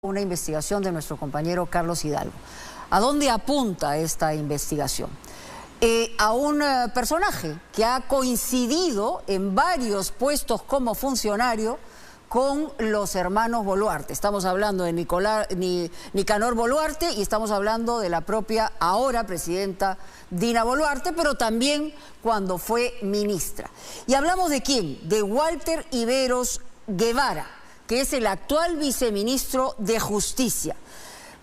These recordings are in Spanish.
Una investigación de nuestro compañero Carlos Hidalgo. ¿A dónde apunta esta investigación? A un personaje que ha coincidido en varios puestos como funcionario con los hermanos Boluarte. Estamos hablando de Nicanor Boluarte y estamos hablando de la propia ahora presidenta Dina Boluarte, pero también cuando fue ministra. ¿Y hablamos de quién? De Walter Iberos Guevara, que es el actual viceministro de Justicia.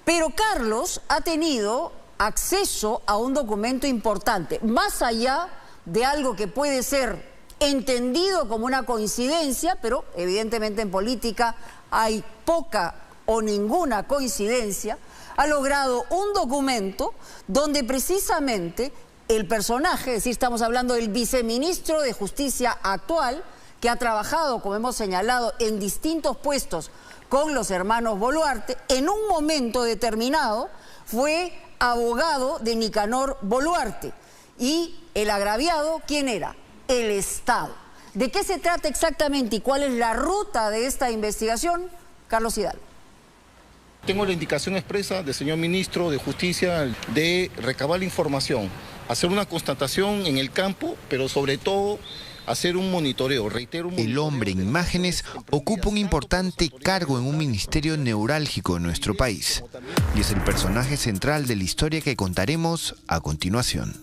Pero Carlos ha tenido acceso a un documento importante, más allá de algo que puede ser entendido como una coincidencia, pero evidentemente en política hay poca o ninguna coincidencia. Ha logrado un documento donde precisamente el personaje, es decir, estamos hablando del viceministro de Justicia actual, que ha trabajado, como hemos señalado, en distintos puestos con los hermanos Boluarte, en un momento determinado fue abogado de Nicanor Boluarte. Y el agraviado, ¿quién era? El Estado. ¿De qué se trata exactamente y cuál es la ruta de esta investigación? Carlos Hidalgo. Tengo la indicación expresa del señor ministro de Justicia de recabar la información, hacer una constatación en el campo, pero sobre todo hacer un monitoreo, reitero. El hombre en imágenes ocupa un importante cargo en un ministerio neurálgico en nuestro país y es el personaje central de la historia que contaremos a continuación.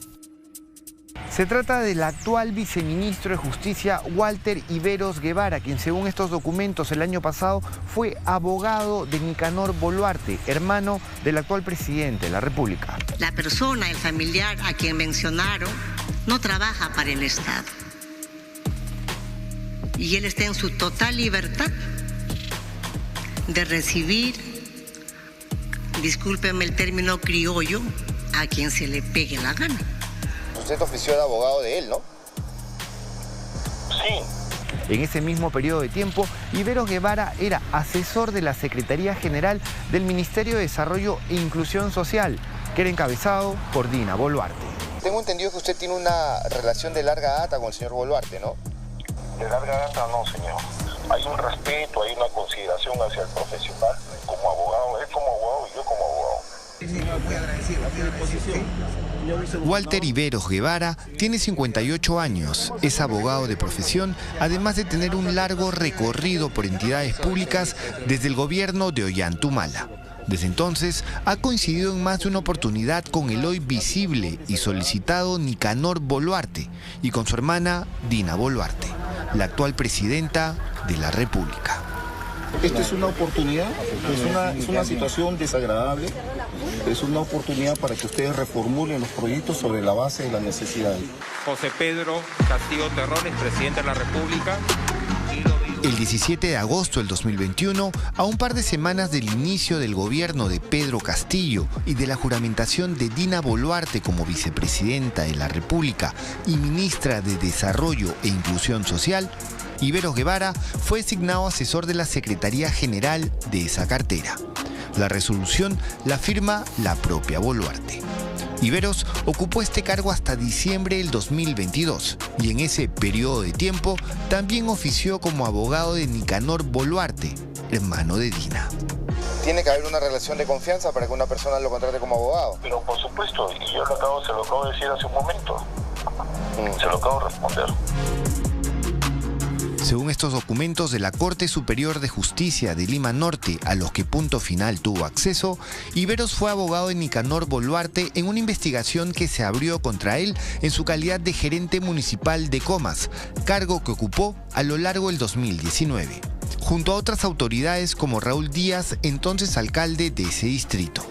Se trata del actual viceministro de Justicia Walter Iberos Guevara, quien según estos documentos el año pasado fue abogado de Nicanor Boluarte, hermano del actual presidente de la República. La persona, el familiar a quien mencionaron, no trabaja para el Estado. Y él está en su total libertad de recibir, discúlpeme el término criollo, a quien se le pegue la gana. Usted ofició de abogado de él, ¿no? Sí. En ese mismo periodo de tiempo, Iberos Guevara era asesor de la Secretaría General del Ministerio de Desarrollo e Inclusión Social, que era encabezado por Dina Boluarte. Tengo entendido que usted tiene una relación de larga data con el señor Boluarte, ¿no? De larga data no, señor. Hay un respeto, hay una consideración hacia el profesional como abogado, él como abogado y yo como abogado. Walter Iberos Guevara tiene 58 años, es abogado de profesión, además de tener un largo recorrido por entidades públicas desde el gobierno de Ollantaytamala. Desde entonces ha coincidido en más de una oportunidad con el hoy visible y solicitado Nicanor Boluarte y con su hermana Dina Boluarte, la actual presidenta de la República. Esta es una oportunidad, es una situación desagradable, es una oportunidad para que ustedes reformulen los proyectos sobre la base de las necesidades. José Pedro Castillo Terrones, presidente de la República. El 17 de agosto del 2021, a un par de semanas del inicio del gobierno de Pedro Castillo y de la juramentación de Dina Boluarte como vicepresidenta de la República y ministra de Desarrollo e Inclusión Social, Iberos Guevara fue designado asesor de la Secretaría General de esa cartera. La resolución la firma la propia Boluarte. Iberos ocupó este cargo hasta diciembre del 2022 y en ese periodo de tiempo también ofició como abogado de Nicanor Boluarte, hermano de Dina. Tiene que haber una relación de confianza para que una persona lo contrate como abogado. Pero por supuesto, y yo se lo acabo de decir hace un momento. Se lo acabo de responder. Según estos documentos de la Corte Superior de Justicia de Lima Norte, a los que Punto Final tuvo acceso, Iberos fue abogado de Nicanor Boluarte en una investigación que se abrió contra él en su calidad de gerente municipal de Comas, cargo que ocupó a lo largo del 2019, junto a otras autoridades como Raúl Díaz, entonces alcalde de ese distrito.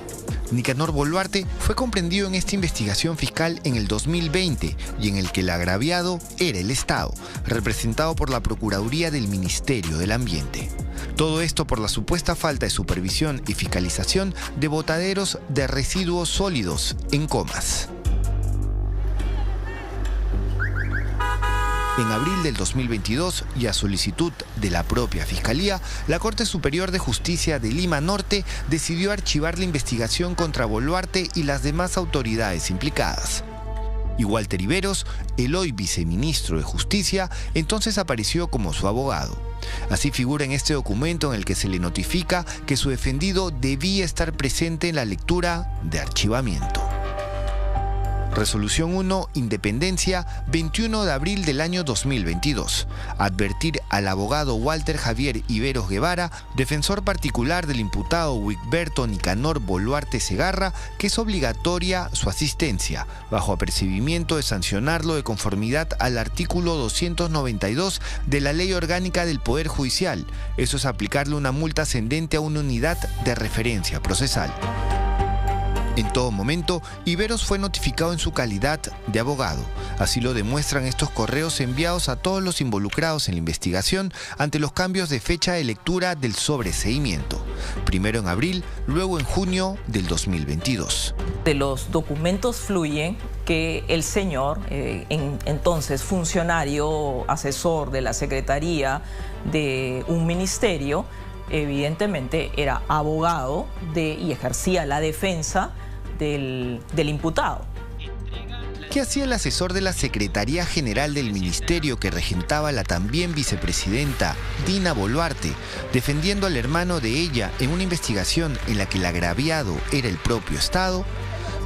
Nicanor Boluarte fue comprendido en esta investigación fiscal en el 2020 y en el que el agraviado era el Estado, representado por la Procuraduría del Ministerio del Ambiente. Todo esto por la supuesta falta de supervisión y fiscalización de botaderos de residuos sólidos en Comas. En abril del 2022, y a solicitud de la propia Fiscalía, la Corte Superior de Justicia de Lima Norte decidió archivar la investigación contra Boluarte y las demás autoridades implicadas. Y Walter Iberos, el hoy viceministro de Justicia, entonces apareció como su abogado. Así figura en este documento en el que se le notifica que su defendido debía estar presente en la lectura de archivamiento. Resolución 1, Independencia, 21 de abril del año 2022. Advertir al abogado Walter Javier Iberos Guevara, defensor particular del imputado Wigberto Nicanor Boluarte Segarra, que es obligatoria su asistencia, bajo apercibimiento de sancionarlo de conformidad al artículo 292 de la Ley Orgánica del Poder Judicial. Eso es aplicarle una multa ascendente a una unidad de referencia procesal. En todo momento, Iberos fue notificado en su calidad de abogado. Así lo demuestran estos correos enviados a todos los involucrados en la investigación ante los cambios de fecha de lectura del sobreseimiento. Primero en abril, luego en junio del 2022. De los documentos fluyen que el señor, entonces funcionario, asesor de la Secretaría de un ministerio, evidentemente era abogado y ejercía la defensa del imputado. ¿Qué hacía el asesor de la Secretaría General del Ministerio que regentaba la también vicepresidenta Dina Boluarte, defendiendo al hermano de ella en una investigación en la que el agraviado era el propio Estado?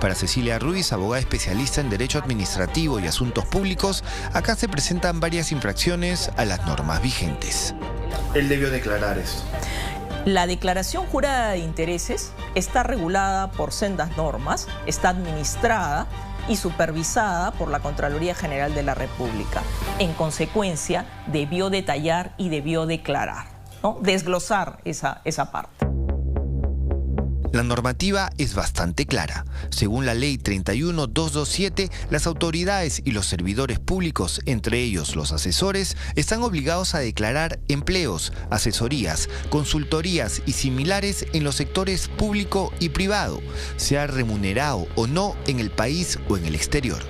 Para Cecilia Ruiz, abogada especialista en Derecho Administrativo y Asuntos Públicos, acá se presentan varias infracciones a las normas vigentes. Él debió declarar esto. La declaración jurada de intereses está regulada por sendas normas, está administrada y supervisada por la Contraloría General de la República. En consecuencia, debió detallar y debió declarar, ¿no? Desglosar esa parte. La normativa es bastante clara. Según la Ley 31227, las autoridades y los servidores públicos, entre ellos los asesores, están obligados a declarar empleos, asesorías, consultorías y similares en los sectores público y privado, sea remunerado o no en el país o en el exterior.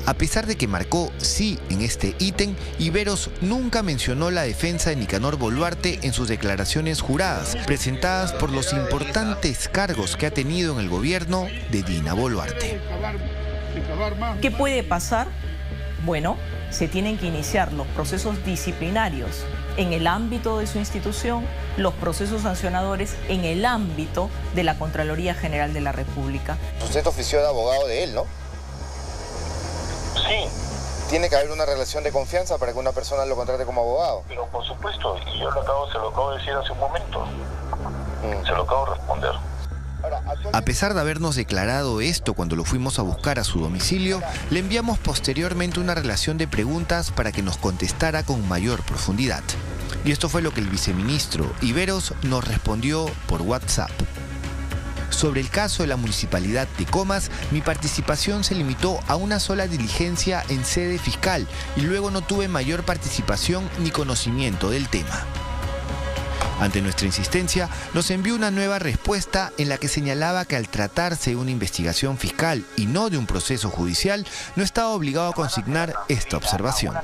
A pesar de que marcó sí en este ítem, Iberos nunca mencionó la defensa de Nicanor Boluarte en sus declaraciones juradas, presentadas por los importantes cargos que ha tenido en el gobierno de Dina Boluarte. ¿Qué puede pasar? Bueno, se tienen que iniciar los procesos disciplinarios en el ámbito de su institución, los procesos sancionadores en el ámbito de la Contraloría General de la República. Usted ofició de abogado de él, ¿no? Sí. Tiene que haber una relación de confianza para que una persona lo contrate como abogado. Pero por supuesto, y yo se lo acabo de decir hace un momento. Se lo acabo de responder. A pesar de habernos declarado esto cuando lo fuimos a buscar a su domicilio, le enviamos posteriormente una relación de preguntas para que nos contestara con mayor profundidad. Y esto fue lo que el viceministro Iberos nos respondió por WhatsApp. Sobre el caso de la Municipalidad de Comas, mi participación se limitó a una sola diligencia en sede fiscal y luego no tuve mayor participación ni conocimiento del tema. Ante nuestra insistencia, nos envió una nueva respuesta en la que señalaba que al tratarse de una investigación fiscal y no de un proceso judicial, no estaba obligado a consignar esta observación.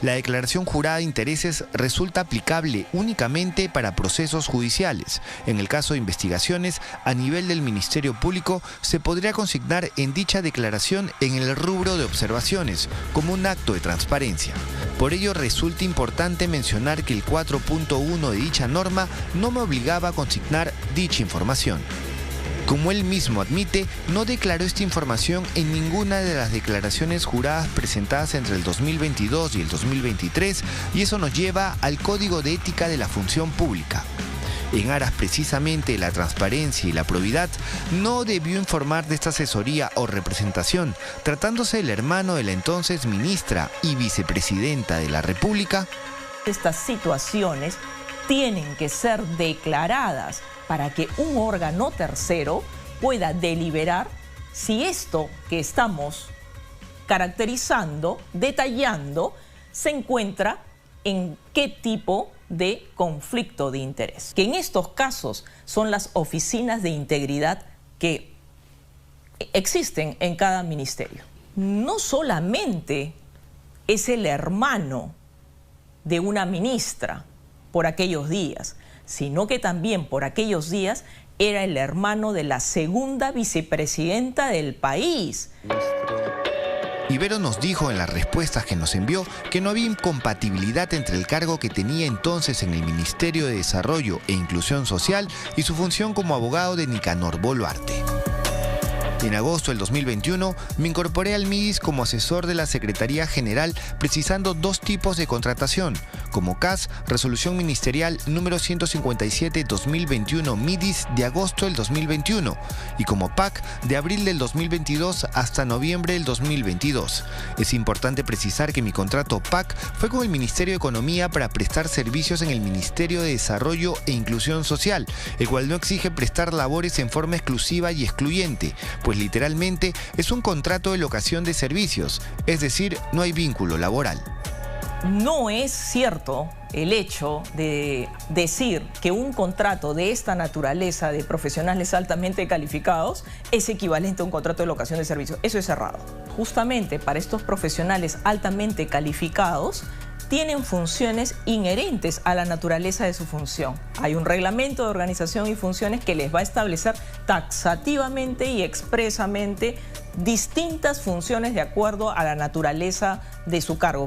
La declaración jurada de intereses resulta aplicable únicamente para procesos judiciales. En el caso de investigaciones, a nivel del Ministerio Público, se podría consignar en dicha declaración en el rubro de observaciones, como un acto de transparencia. Por ello, resulta importante mencionar que el 4.1 de dicha norma no me obligaba a consignar dicha información. Como él mismo admite, no declaró esta información en ninguna de las declaraciones juradas presentadas entre el 2022 y el 2023, y eso nos lleva al Código de Ética de la Función Pública. En aras precisamente de la transparencia y la probidad, no debió informar de esta asesoría o representación, tratándose del hermano de la entonces ministra y vicepresidenta de la República. Estas situaciones tienen que ser declaradas para que un órgano tercero pueda deliberar si esto que estamos caracterizando, detallando, se encuentra en qué tipo de conflicto de interés. Que en estos casos son las oficinas de integridad que existen en cada ministerio. No solamente es el hermano de una ministra por aquellos días, sino que también por aquellos días era el hermano de la segunda vicepresidenta del país. Ibero nos dijo en las respuestas que nos envió que no había incompatibilidad entre el cargo que tenía entonces en el Ministerio de Desarrollo e Inclusión Social y su función como abogado de Nicanor Boluarte. En agosto del 2021 me incorporé al MIDIS como asesor de la Secretaría General, precisando dos tipos de contratación, como CAS, Resolución Ministerial número 157-2021 MIDIS de agosto del 2021, y como PAC de abril del 2022 hasta noviembre del 2022. Es importante precisar que mi contrato PAC fue con el Ministerio de Economía para prestar servicios en el Ministerio de Desarrollo e Inclusión Social, el cual no exige prestar labores en forma exclusiva y excluyente, pues literalmente es un contrato de locación de servicios, es decir, no hay vínculo laboral. No es cierto el hecho de decir que un contrato de esta naturaleza de profesionales altamente calificados es equivalente a un contrato de locación de servicios. Eso es errado. Justamente para estos profesionales altamente calificados, tienen funciones inherentes a la naturaleza de su función. Hay un reglamento de organización y funciones que les va a establecer taxativamente y expresamente distintas funciones de acuerdo a la naturaleza de su cargo.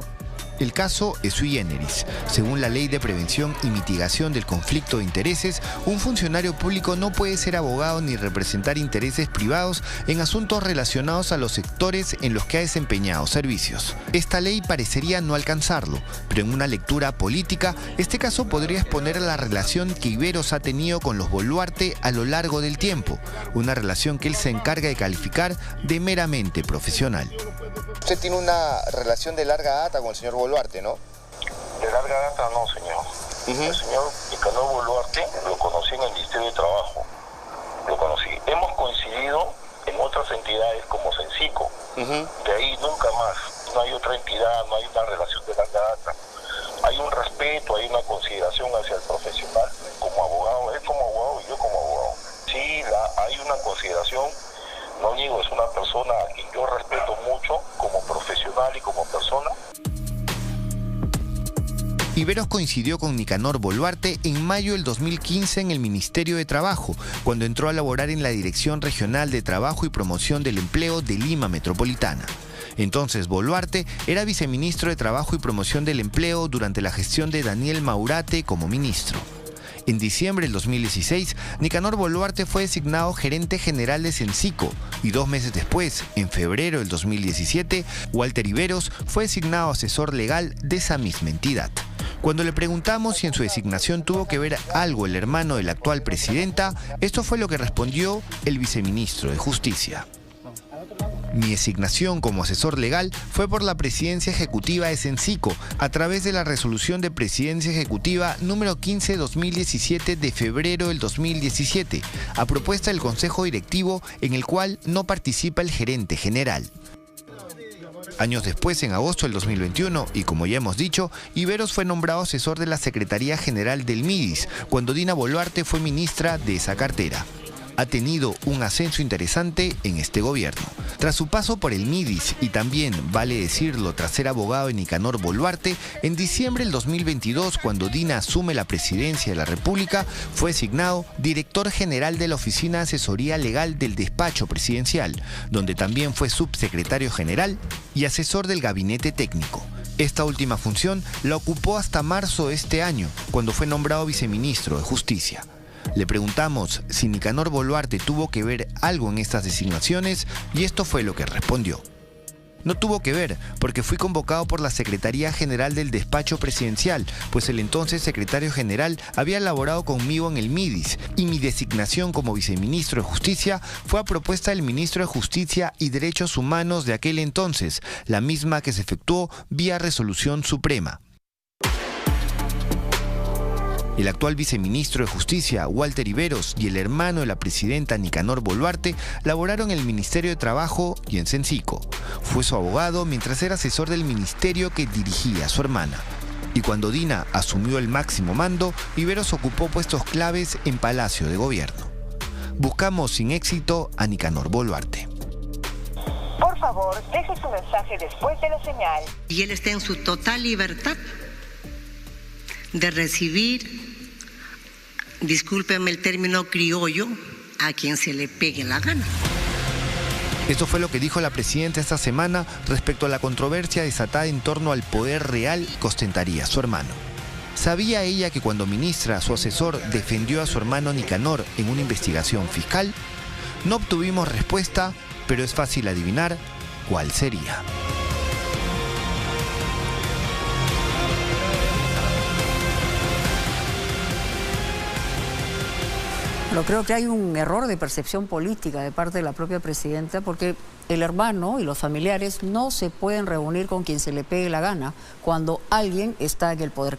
El caso es sui generis. Según la Ley de Prevención y Mitigación del Conflicto de Intereses, un funcionario público no puede ser abogado ni representar intereses privados en asuntos relacionados a los sectores en los que ha desempeñado servicios. Esta ley parecería no alcanzarlo, pero en una lectura política, este caso podría exponer la relación que Iberos ha tenido con los Boluarte a lo largo del tiempo, una relación que él se encarga de calificar de meramente profesional. Usted tiene una relación de larga data con el señor Boluarte, ¿no? De larga data no, señor. El señor Nicanor Boluarte lo conocí en el Ministerio de Trabajo. Lo conocí. Hemos coincidido en otras entidades como Sensico. De ahí nunca más. No hay otra entidad, no hay una relación de larga data. Hay un respeto, hay una consideración hacia el profesional como abogado, él como abogado y yo como abogado. Sí, hay una consideración. No digo, es una persona a quien yo respeto mucho como profesional y como persona. Iberos coincidió con Nicanor Boluarte en mayo del 2015 en el Ministerio de Trabajo, cuando entró a laborar en la Dirección Regional de Trabajo y Promoción del Empleo de Lima Metropolitana. Entonces Boluarte era viceministro de Trabajo y Promoción del Empleo durante la gestión de Daniel Maurate como ministro. En diciembre del 2016, Nicanor Boluarte fue designado gerente general de Sensico y 2 meses después, en febrero del 2017, Walter Iberos fue designado asesor legal de esa misma entidad. Cuando le preguntamos si en su designación tuvo que ver algo el hermano de la actual presidenta, esto fue lo que respondió el viceministro de Justicia. Mi designación como asesor legal fue por la Presidencia Ejecutiva de Sensico a través de la Resolución de Presidencia Ejecutiva número 15-2017 de febrero del 2017, a propuesta del Consejo Directivo en el cual no participa el gerente general. Años después, en agosto del 2021, y como ya hemos dicho, Iberos fue nombrado asesor de la Secretaría General del MIDIS, cuando Dina Boluarte fue ministra de esa cartera. Ha tenido un ascenso interesante en este gobierno. Tras su paso por el MIDIS y también, vale decirlo, tras ser abogado de Nicanor Boluarte, en diciembre del 2022, cuando Dina asume la presidencia de la República, fue designado director general de la Oficina de Asesoría Legal del Despacho Presidencial, donde también fue subsecretario general y asesor del gabinete técnico. Esta última función la ocupó hasta marzo de este año, cuando fue nombrado viceministro de Justicia. Le preguntamos si Nicanor Boluarte tuvo que ver algo en estas designaciones y esto fue lo que respondió. No tuvo que ver, porque fui convocado por la Secretaría General del Despacho Presidencial, pues el entonces secretario general había laborado conmigo en el MIDIS y mi designación como viceministro de Justicia fue a propuesta del ministro de Justicia y Derechos Humanos de aquel entonces, la misma que se efectuó vía resolución suprema. El actual viceministro de Justicia, Walter Iberos, y el hermano de la presidenta Nicanor Boluarte laboraron en el Ministerio de Trabajo y en Sensico. Fue su abogado mientras era asesor del ministerio que dirigía a su hermana. Y cuando Dina asumió el máximo mando, Iberos ocupó puestos claves en Palacio de Gobierno. Buscamos sin éxito a Nicanor Boluarte. Por favor, deje su mensaje después de la señal. Y él está en su total libertad de recibir, discúlpeme el término criollo, a quien se le pegue la gana. Esto fue lo que dijo la presidenta esta semana respecto a la controversia desatada en torno al poder real que ostentaría su hermano. ¿Sabía ella que cuando ministra, su asesor defendió a su hermano Nicanor en una investigación fiscal? No obtuvimos respuesta, pero es fácil adivinar cuál sería. Pero creo que hay un error de percepción política de parte de la propia presidenta, porque el hermano y los familiares no se pueden reunir con quien se le pegue la gana cuando alguien está en el poder.